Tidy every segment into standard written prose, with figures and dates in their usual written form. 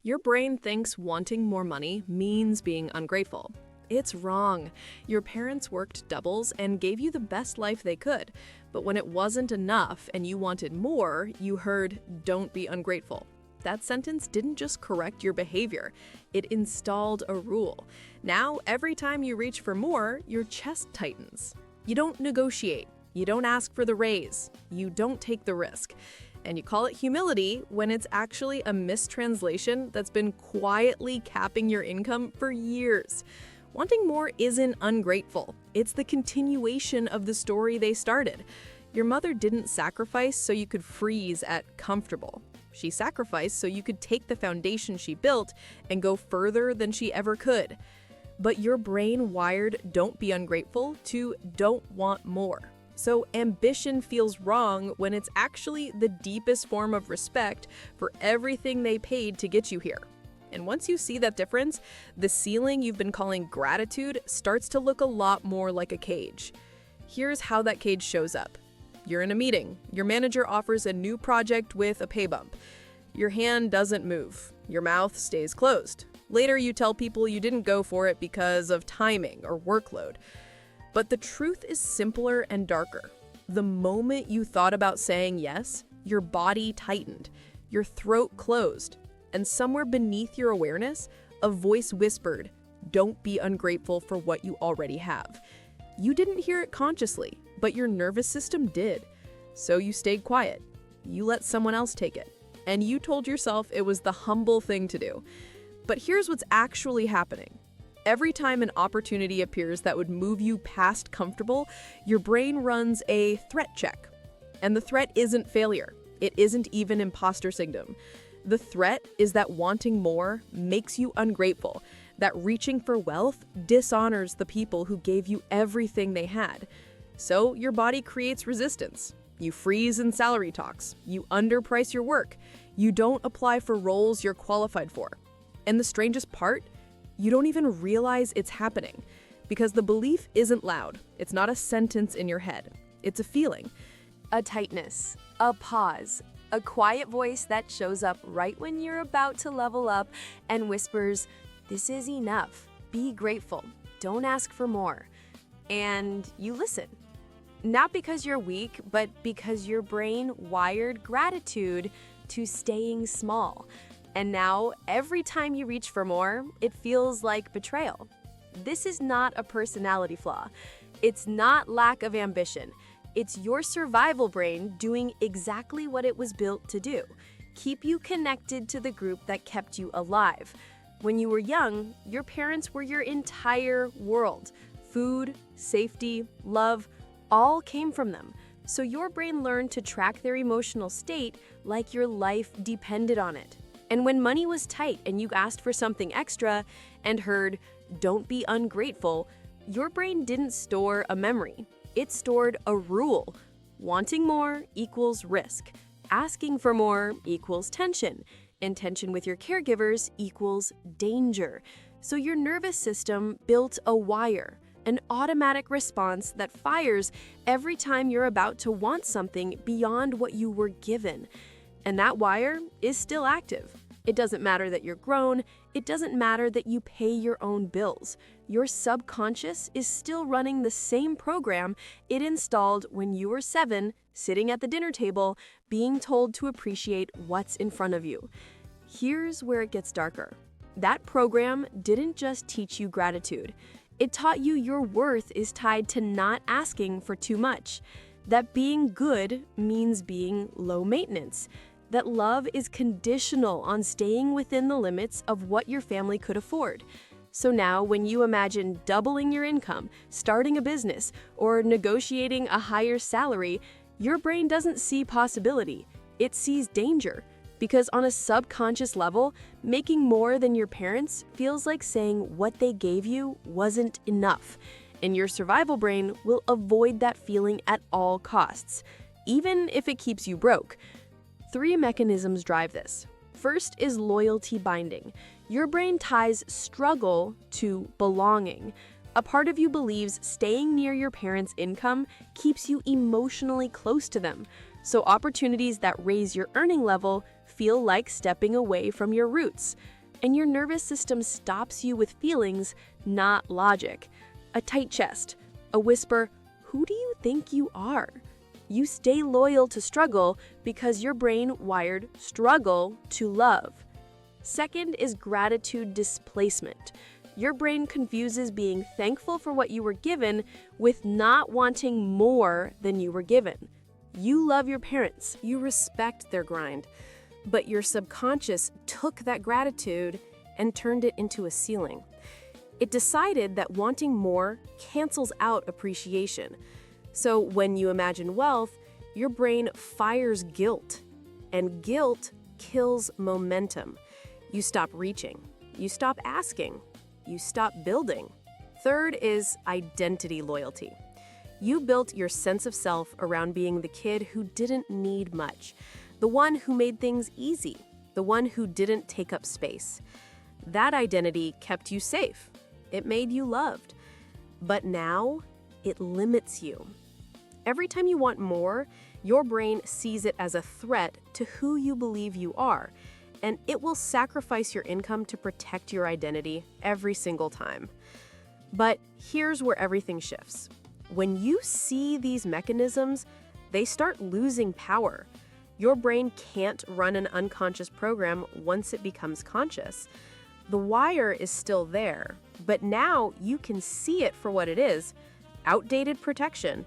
Your brain thinks wanting more money means being ungrateful. It's wrong. Your parents worked doubles and gave you the best life they could. But when it wasn't enough and you wanted more, you heard, "Don't be ungrateful." That sentence didn't just correct your behavior, it installed a rule. Now, every time you reach for more, your chest tightens. You don't negotiate. You don't ask for the raise. You don't take the risk. And you call it humility when it's actually a mistranslation that's been quietly capping your income for years. Wanting more isn't ungrateful. It's the continuation of the story they started. Your mother didn't sacrifice so you could freeze at comfortable. She sacrificed so you could take the foundation she built and go further than she ever could. But your brain wired "don't be ungrateful" to "don't want more." So ambition feels wrong when it's actually the deepest form of respect for everything they paid to get you here. And once you see that difference, the ceiling you've been calling gratitude starts to look a lot more like a cage. Here's how that cage shows up. You're in a meeting. Your manager offers a new project with a pay bump. Your hand doesn't move. Your mouth stays closed. Later, you tell people you didn't go for it because of timing or workload. But the truth is simpler and darker. The moment you thought about saying yes, your body tightened, your throat closed, and somewhere beneath your awareness, a voice whispered, "Don't be ungrateful for what you already have." You didn't hear it consciously, but your nervous system did. So you stayed quiet. You let someone else take it. And you told yourself it was the humble thing to do. But here's what's actually happening. Every time an opportunity appears that would move you past comfortable, your brain runs a threat check. And the threat isn't failure. It isn't even imposter syndrome. The threat is that wanting more makes you ungrateful, that reaching for wealth dishonors the people who gave you everything they had. So your body creates resistance. You freeze in salary talks. You underprice your work. You don't apply for roles you're qualified for. And the strangest part? You don't even realize it's happening because the belief isn't loud. It's not a sentence in your head. It's a feeling. A tightness, a pause, a quiet voice that shows up right when you're about to level up and whispers, "This is enough. Be grateful. Don't ask for more." And you listen. Not because you're weak, but because your brain wired gratitude to staying small. And now, every time you reach for more, it feels like betrayal. This is not a personality flaw. It's not lack of ambition. It's your survival brain doing exactly what it was built to do. Keep you connected to the group that kept you alive. When you were young, your parents were your entire world. Food, safety, love, all came from them. So your brain learned to track their emotional state like your life depended on it. And when money was tight and you asked for something extra and heard, "Don't be ungrateful," your brain didn't store a memory. It stored a rule. Wanting more equals risk. Asking for more equals tension. And tension with your caregivers equals danger. So your nervous system built a wire, an automatic response that fires every time you're about to want something beyond what you were given. And that wire is still active. It doesn't matter that you're grown. It doesn't matter that you pay your own bills. Your subconscious is still running the same program it installed when you were 7, sitting at the dinner table, being told to appreciate what's in front of you. Here's where it gets darker. That program didn't just teach you gratitude. It taught you your worth is tied to not asking for too much. That being good means being low maintenance. That love is conditional on staying within the limits of what your family could afford. So now, when you imagine doubling your income, starting a business, or negotiating a higher salary, your brain doesn't see possibility. It sees danger. Because on a subconscious level, making more than your parents feels like saying what they gave you wasn't enough. And your survival brain will avoid that feeling at all costs, even if it keeps you broke. 3 mechanisms drive this. First is loyalty binding. Your brain ties struggle to belonging. A part of you believes staying near your parents' income keeps you emotionally close to them. So opportunities that raise your earning level feel like stepping away from your roots. And your nervous system stops you with feelings, not logic. A tight chest, a whisper, "Who do you think you are?" You stay loyal to struggle because your brain wired struggle to love. Second is gratitude displacement. Your brain confuses being thankful for what you were given with not wanting more than you were given. You love your parents, You respect their grind, but your subconscious took that gratitude and turned it into a ceiling. It decided that wanting more cancels out appreciation. So when you imagine wealth, your brain fires guilt, and guilt kills momentum. You stop reaching, you stop asking, you stop building. Third is identity loyalty. You built your sense of self around being the kid who didn't need much, the one who made things easy, the one who didn't take up space. That identity kept you safe. It made you loved. But now, it limits you. Every time you want more, your brain sees it as a threat to who you believe you are, and it will sacrifice your income to protect your identity every single time. But here's where everything shifts. When you see these mechanisms, they start losing power. Your brain can't run an unconscious program once it becomes conscious. The wire is still there, but now you can see it for what it is: outdated protection.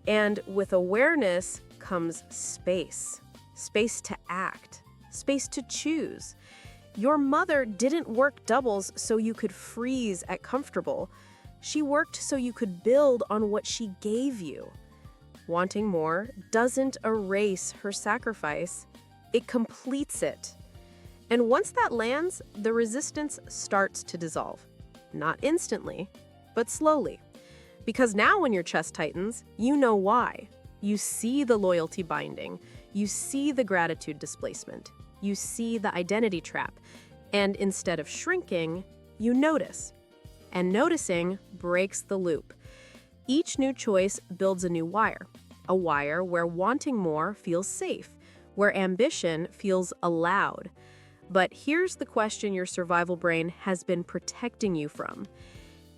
And with awareness comes space. Space to act. Space to choose. Your mother didn't work doubles so you could freeze at comfortable. She worked so you could build on what she gave you. Wanting more doesn't erase her sacrifice. It completes it. And once that lands, the resistance starts to dissolve. Not instantly, but slowly. Because now when your chest tightens, you know why. You see the loyalty binding. You see the gratitude displacement. You see the identity trap. And instead of shrinking, you notice. And noticing breaks the loop. Each new choice builds a new wire. A wire where wanting more feels safe, where ambition feels allowed. But here's the question your survival brain has been protecting you from.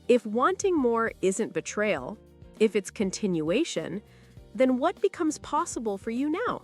If wanting more isn't betrayal, if it's continuation, then what becomes possible for you now?